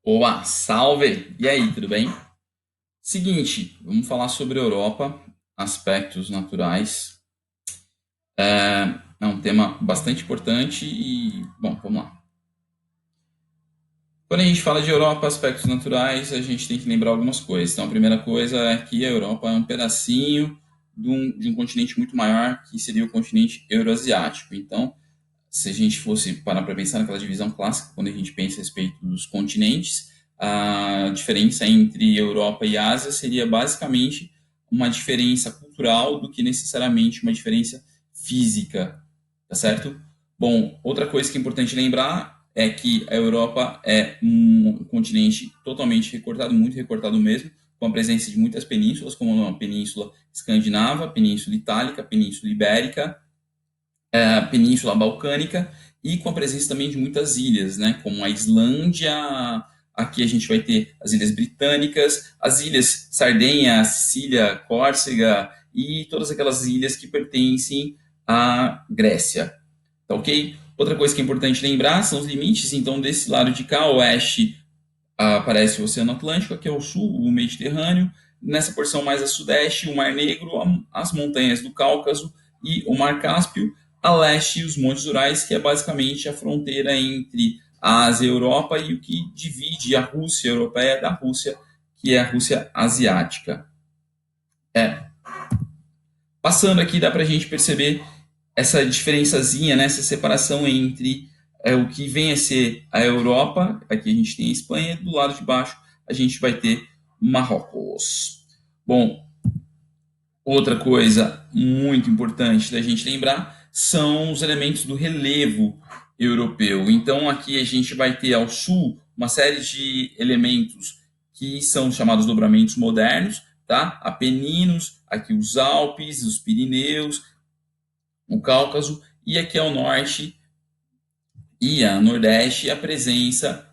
Olá, salve! E aí, tudo bem? Seguinte, vamos falar sobre a Europa, aspectos naturais. É um tema bastante importante e, bom, vamos lá. Quando a gente fala de Europa, aspectos naturais, a gente tem que lembrar algumas coisas. Então, a primeira coisa é que a Europa é um pedacinho de um continente muito maior, que seria o continente euroasiático. Então, se a gente fosse parar para pensar naquela divisão clássica, quando a gente pensa a respeito dos continentes, a diferença entre Europa e Ásia seria basicamente uma diferença cultural do que necessariamente uma diferença física, tá certo? Bom, outra coisa que é importante lembrar é que a Europa é um continente totalmente recortado, muito recortado mesmo, com a presença de muitas penínsulas, como a Península Escandinava, a Península Itálica, a Península Ibérica, a Península Balcânica e com a presença também de muitas ilhas, né, como a Islândia, aqui a gente vai ter as Ilhas Britânicas, as Ilhas Sardenha, Sicília, Córcega e todas aquelas ilhas que pertencem à Grécia, tá ok? Outra coisa que é importante lembrar são os limites, então desse lado de cá, oeste, aparece o Oceano Atlântico, aqui ao sul, o Mediterrâneo, nessa porção mais a sudeste, o Mar Negro, as montanhas do Cáucaso e o Mar Cáspio, a leste os Montes Urais, que é basicamente a fronteira entre a Ásia e a Europa e o que divide a Rússia europeia da Rússia, que é a Rússia asiática. É, Passando aqui dá para a gente perceber essa diferençazinha, né, essa separação entre o que vem a ser a Europa, aqui a gente tem a Espanha, do lado de baixo a gente vai ter Marrocos. Bom, outra coisa muito importante da gente lembrar são os elementos do relevo europeu. Então aqui a gente vai ter ao sul uma série de elementos que são chamados dobramentos modernos, tá? Apeninos, aqui os Alpes, os Pirineus, o Cáucaso, e aqui ao norte e a nordeste a presença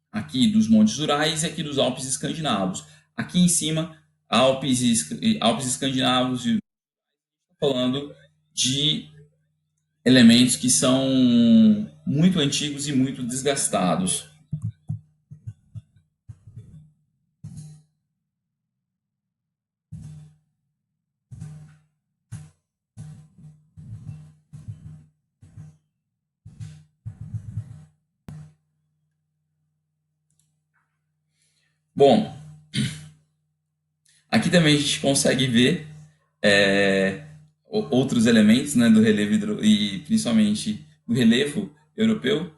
aqui dos Montes Urais e aqui dos Alpes escandinavos. Aqui em cima, Alpes escandinavos, falando de elementos que são muito antigos e muito desgastados. Bom, aqui também a gente consegue ver outros elementos, né, do relevo e principalmente do relevo europeu.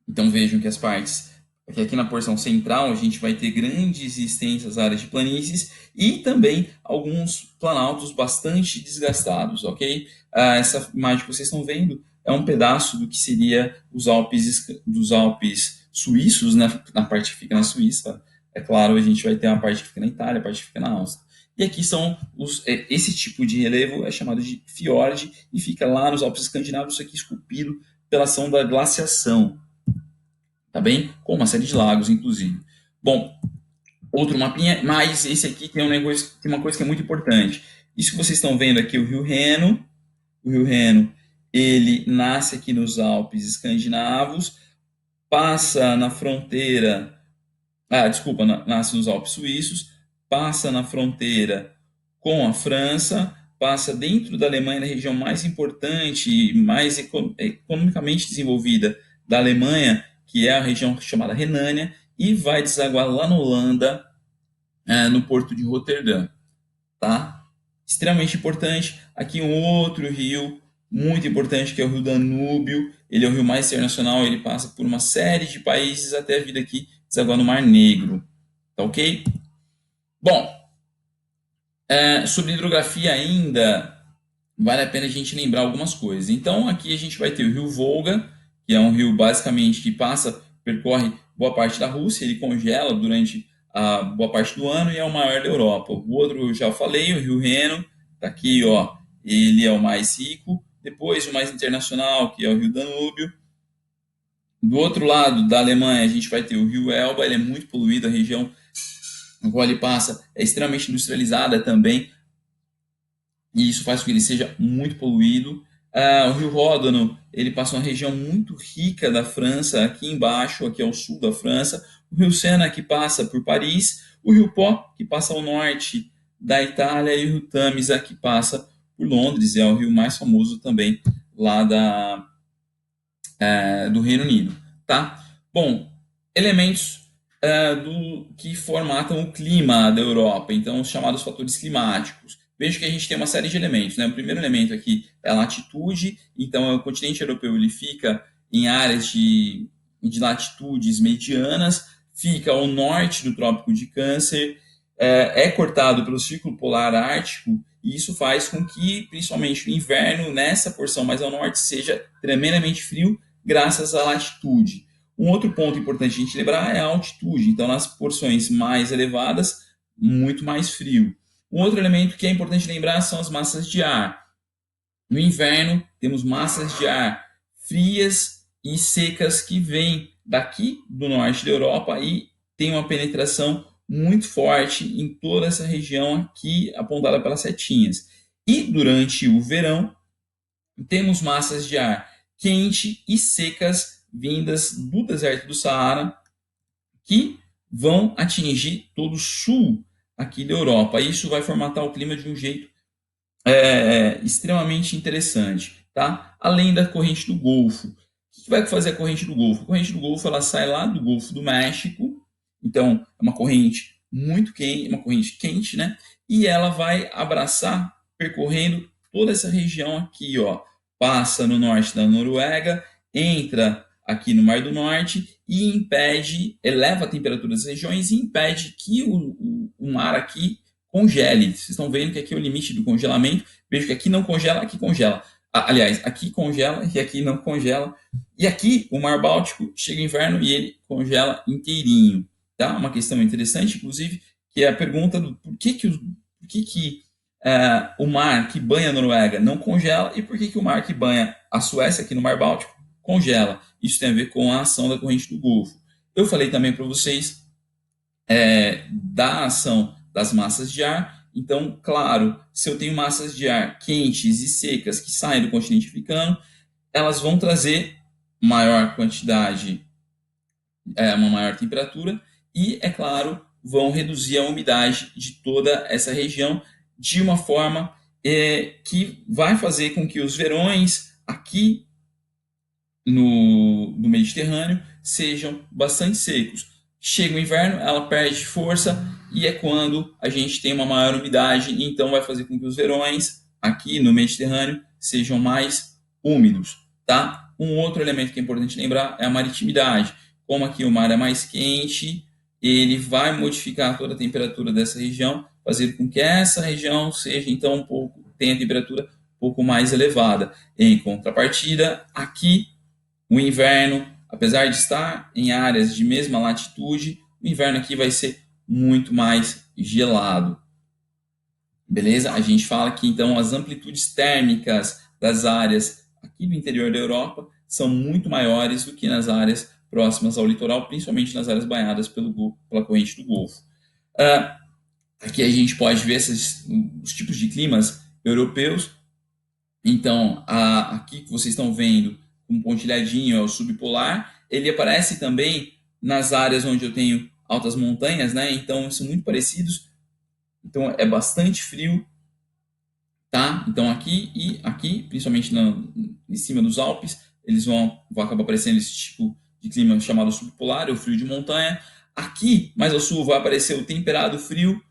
Então vejam que as partes, que aqui na porção central a gente vai ter grandes e extensas áreas de planícies e também alguns planaltos bastante desgastados, ok? Essa imagem que vocês estão vendo é um pedaço do que seria dos Alpes suíços, né? Na parte que fica na Suíça. É claro, a gente vai ter uma parte que fica na Itália, a parte que fica na Áustria. E aqui são esse tipo de relevo é chamado de fiord e fica lá nos Alpes escandinavos, isso aqui esculpido pela ação da glaciação, tá bem? Com uma série de lagos, inclusive. Bom, outro mapinha, mas esse aqui tem uma coisa que é muito importante. Isso que vocês estão vendo aqui, o Rio Reno, ele nasce aqui nos Alpes escandinavos, passa na fronteira, desculpa, nasce nos Alpes suíços, passa na fronteira com a França, passa dentro da Alemanha, na região mais importante e mais economicamente desenvolvida da Alemanha, que é a região chamada Renânia, e vai desaguar lá na Holanda, no porto de Roterdã, tá? Extremamente importante. Aqui um outro rio muito importante que é o Rio Danúbio. Ele é o rio mais internacional, ele passa por uma série de países até vir aqui desaguar no Mar Negro, tá ok? Bom, sobre hidrografia ainda, vale a pena a gente lembrar algumas coisas. Então, aqui a gente vai ter o rio Volga, que é um rio basicamente que percorre boa parte da Rússia, ele congela durante a boa parte do ano e é o maior da Europa. O outro eu já falei, o rio Reno, tá aqui, ó, ele é o mais rico. Depois, o mais internacional, que é o rio Danúbio. Do outro lado da Alemanha, a gente vai ter o rio Elba, ele é muito poluído, a região no qual ele passa é extremamente industrializada também, e isso faz com que ele seja muito poluído. O rio Ródano, ele passa uma região muito rica da França, aqui embaixo, aqui ao sul da França. O rio Sena, que passa por Paris. O rio Pó, que passa ao norte da Itália. E o rio Tamisa, que passa por Londres. É o rio mais famoso também lá do Reino Unido. Tá? Bom, elementos que formatam o clima da Europa, então os chamados fatores climáticos. Veja que a gente tem uma série de elementos. Né? O primeiro elemento aqui é a latitude, então o continente europeu ele fica em áreas de latitudes medianas, fica ao norte do Trópico de Câncer, é cortado pelo Círculo Polar Ártico, e isso faz com que, principalmente o inverno, nessa porção mais ao norte, seja tremendamente frio, graças à latitude. Um outro ponto importante a gente lembrar é a altitude. Então, nas porções mais elevadas, muito mais frio. Um outro elemento que é importante lembrar são as massas de ar. No inverno, temos massas de ar frias e secas que vêm daqui do norte da Europa e tem uma penetração muito forte em toda essa região aqui apontada pelas setinhas. E durante o verão, temos massas de ar quente e secas vindas do deserto do Saara que vão atingir todo o sul aqui da Europa. Isso vai formatar o clima de um jeito extremamente interessante, tá? Além da corrente do Golfo. O que vai fazer a corrente do Golfo? A corrente do Golfo ela sai lá do Golfo do México, então é uma corrente muito quente, uma corrente quente, né? E ela vai abraçar, percorrendo toda essa região aqui, ó. Passa no norte da Noruega, entra aqui no Mar do Norte e impede, eleva a temperatura das regiões e impede que o mar aqui congele. Vocês estão vendo que aqui é o limite do congelamento. Vejo que aqui não congela, aqui congela. Aliás, aqui congela e aqui não congela. E aqui o Mar Báltico chega o inverno e ele congela inteirinho. Tá? Uma questão interessante, inclusive, que é a pergunta do por que o mar que banha a Noruega não congela e por que o mar que banha a Suécia, aqui no Mar Báltico, congela. Isso tem a ver com a ação da corrente do Golfo. Eu falei também para vocês da ação das massas de ar. Então, claro, se eu tenho massas de ar quentes e secas que saem do continente africano, elas vão trazer maior quantidade, uma maior temperatura e, é claro, vão reduzir a umidade de toda essa região de uma forma que vai fazer com que os verões aqui no Mediterrâneo sejam bastante secos. Chega o inverno, ela perde força e é quando a gente tem uma maior umidade, e então vai fazer com que os verões aqui no Mediterrâneo sejam mais úmidos, tá? Um outro elemento que é importante lembrar é a maritimidade. Como aqui o mar é mais quente, ele vai modificar toda a temperatura dessa região, fazer com que essa região seja então tenha a temperatura um pouco mais elevada. Em contrapartida, aqui o inverno, apesar de estar em áreas de mesma latitude, o inverno aqui vai ser muito mais gelado. Beleza? A gente fala que então as amplitudes térmicas das áreas aqui do interior da Europa são muito maiores do que nas áreas próximas ao litoral, principalmente nas áreas banhadas pela corrente do Golfo. Aqui a gente pode ver os tipos de climas europeus. Então, aqui que vocês estão vendo um pontilhadinho é o subpolar. Ele aparece também nas áreas onde eu tenho altas montanhas, né? Então, são muito parecidos. Então, é bastante frio, tá? Então, aqui e aqui, principalmente em cima dos Alpes, eles vão acabar aparecendo esse tipo de clima chamado subpolar, ou frio de montanha. Aqui, mais ao sul, vai aparecer o temperado frio.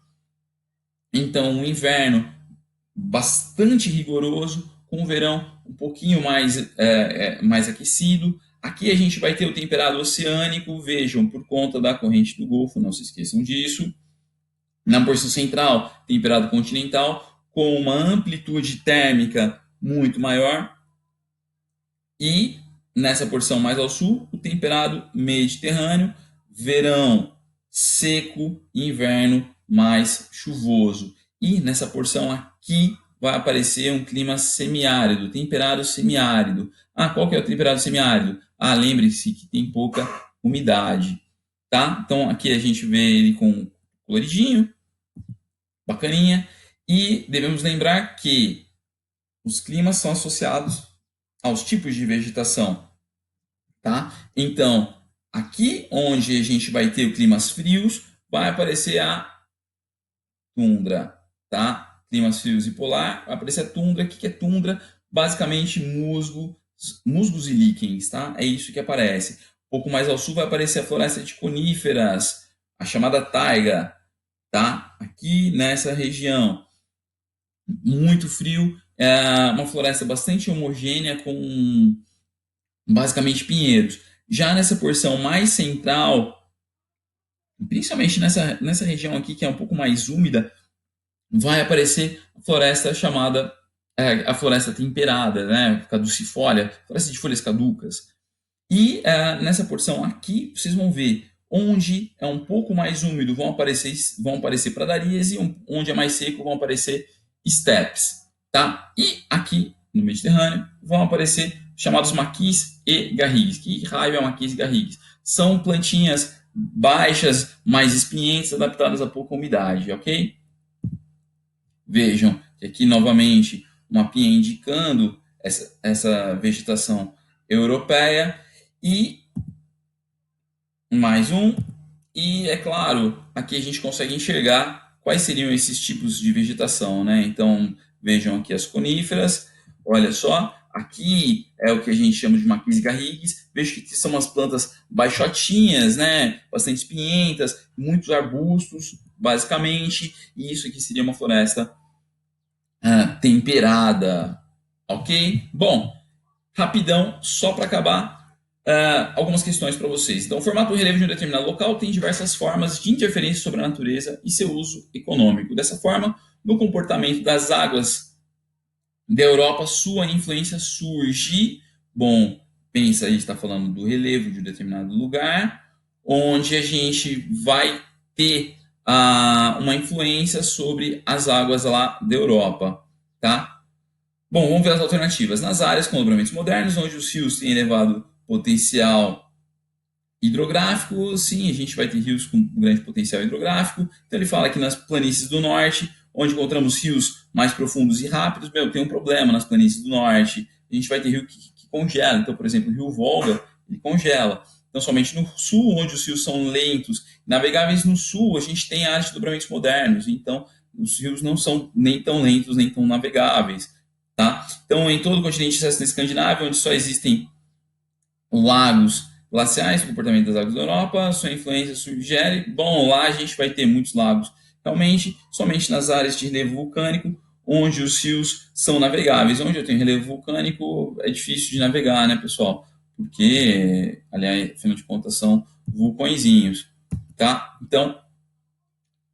Então, o inverno bastante rigoroso, com o verão um pouquinho mais aquecido. Aqui a gente vai ter o temperado oceânico, vejam, por conta da corrente do Golfo, não se esqueçam disso. Na porção central, temperado continental, com uma amplitude térmica muito maior. E nessa porção mais ao sul, o temperado mediterrâneo, verão seco, inverno mais chuvoso. E nessa porção aqui vai aparecer um clima semiárido, temperado semiárido. Qual que é o temperado semiárido? Lembre-se que tem pouca umidade, tá? Então aqui a gente vê ele com coloridinho, bacaninha. E devemos lembrar que os climas são associados aos tipos de vegetação, tá? Então, aqui onde a gente vai ter climas frios, vai aparecer a tundra, tá? Climas frios e polar, vai aparecer a tundra. O que é tundra? Basicamente musgos e líquens, tá? É isso que aparece. Um pouco mais ao sul vai aparecer a floresta de coníferas, a chamada taiga, tá? Aqui nessa região, muito frio, é uma floresta bastante homogênea com basicamente pinheiros. Já nessa porção mais central, principalmente nessa região aqui que é um pouco mais úmida, vai aparecer a floresta chamada a floresta temperada, né, caducifólia, floresta de folhas caducas. E nessa porção aqui, vocês vão ver onde é um pouco mais úmido vão aparecer pradarias e onde é mais seco vão aparecer steppes, tá? E aqui no Mediterrâneo vão aparecer chamados maquis e garrigues. Que raio é maquis e garrigues? São plantinhas baixas, mais espinhentas, adaptadas a pouca umidade, ok? Vejam que aqui novamente um mapinha indicando essa vegetação europeia e mais um. E é claro, aqui a gente consegue enxergar quais seriam esses tipos de vegetação, né? Então vejam aqui as coníferas, olha só, aqui é o que a gente chama de maquis garrigues. Vejo que são umas plantas baixotinhas, né? Bastante espinhentas, muitos arbustos, basicamente, e isso aqui seria uma floresta temperada, ok? Bom, rapidão, só para acabar, algumas questões para vocês. Então, o formato do relevo de um determinado local tem diversas formas de interferência sobre a natureza e seu uso econômico. Dessa forma, no comportamento das águas da Europa, sua influência surge. Bom, pensa, a gente está falando do relevo de um determinado lugar, onde a gente vai ter uma influência sobre as águas lá da Europa, tá? Bom, vamos ver as alternativas. Nas áreas com dobramentos modernos, onde os rios têm elevado potencial hidrográfico, sim, a gente vai ter rios com grande potencial hidrográfico. Então ele fala que nas planícies do norte, onde encontramos rios mais profundos e rápidos, tem um problema nas planícies do norte. A gente vai ter rio que congela. Então, por exemplo, o rio Volga, ele congela. Então, somente no sul, onde os rios são lentos, navegáveis no sul, a gente tem áreas de dobramentos modernos. Então, os rios não são nem tão lentos, nem tão navegáveis. Tá? Então, em todo o continente escandinavo, onde só existem lagos glaciais, o comportamento das águas da Europa, sua influência sugere, bom, lá a gente vai ter muitos lagos. Realmente, somente nas áreas de relevo vulcânico, onde os rios são navegáveis. Onde eu tenho relevo vulcânico, é difícil de navegar, né, pessoal? Porque, aliás, afinal de contas, são vulcõezinhos, tá? Então,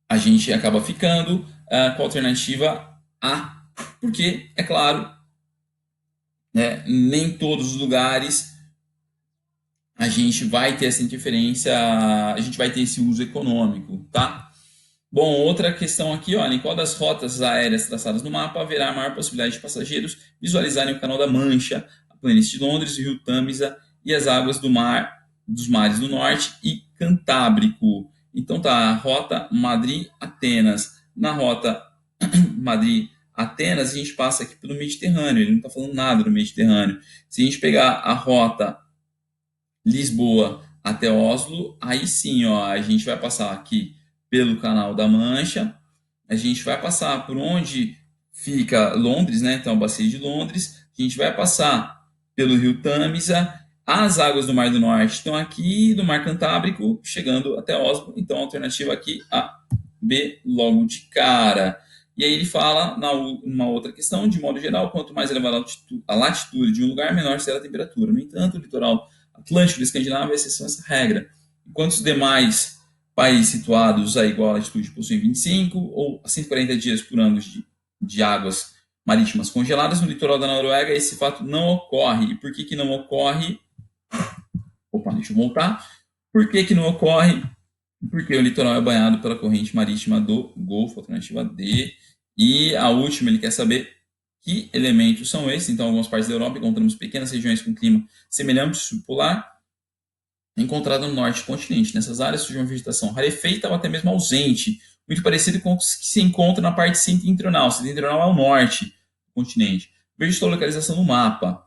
a gente acaba ficando com a alternativa A, porque, é claro, nem todos os lugares a gente vai ter essa interferência, a gente vai ter esse uso econômico, tá? Bom, outra questão aqui, olha, em qual das rotas aéreas traçadas no mapa haverá a maior possibilidade de passageiros visualizarem o Canal da Mancha, a planície de Londres, o Rio Tâmisa e as águas dos mares do Norte e Cantábrico. Então tá, rota Madrid-Atenas. Na rota Madrid-Atenas, a gente passa aqui pelo Mediterrâneo, ele não está falando nada do Mediterrâneo. Se a gente pegar a rota Lisboa até Oslo, aí sim, ó, a gente vai passar aqui pelo Canal da Mancha, a gente vai passar por onde fica Londres, né? Então, a bacia de Londres, a gente vai passar pelo Rio Tâmisa, as águas do Mar do Norte estão aqui, do Mar Cantábrico, chegando até Oslo, então a alternativa aqui, A, B, logo de cara. E aí ele fala, numa outra questão, de modo geral, quanto mais elevada a latitude de um lugar, menor será a temperatura. No entanto, o litoral Atlântico da Escandinávia é exceção a essa regra. Enquanto os demais países situados a igual latitude possuem 25 ou 140 dias por ano de águas marítimas congeladas, no litoral da Noruega esse fato não ocorre. E por que não ocorre? Opa, deixa eu voltar. Por que não ocorre? Porque o litoral é banhado pela corrente marítima do Golfo, alternativa D. E a última, ele quer saber que elementos são esses. Então, em algumas partes da Europa encontramos pequenas regiões com clima semelhante ao subpolar, encontrado no norte do continente. Nessas áreas surge uma vegetação rarefeita ou até mesmo ausente, muito parecido com o que se encontra na parte setentrional. Setentrional é o norte do continente. Veja sua localização no mapa.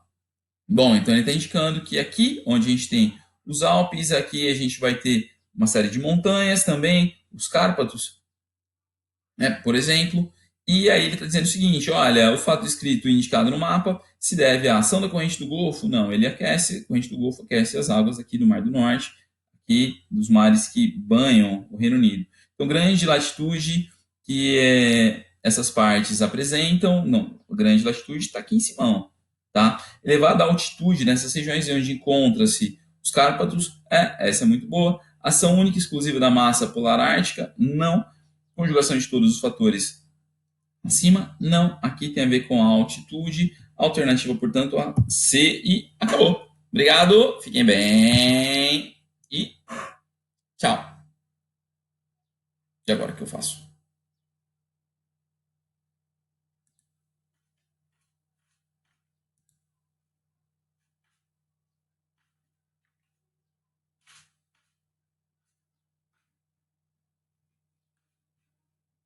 Bom, então ele está indicando que aqui, onde a gente tem os Alpes, aqui a gente vai ter uma série de montanhas também, os Cárpatos, né, por exemplo. E aí ele está dizendo o seguinte: olha, o fato escrito e indicado no mapa se deve à ação da corrente do Golfo? Não, ele aquece, a corrente do Golfo aquece as águas aqui do Mar do Norte, aqui dos mares que banham o Reino Unido. Então, grande latitude que essas partes apresentam, não, a grande latitude está aqui em cima, tá? Elevada altitude nessas regiões onde encontra-se os Cárpatos, essa é muito boa. Ação única e exclusiva da massa polar ártica? Não. Conjugação de todos os fatores acima? Não. Aqui tem a ver com a altitude. Alternativa, portanto, a C e acabou. Obrigado, fiquem bem e tchau. E agora o que eu faço?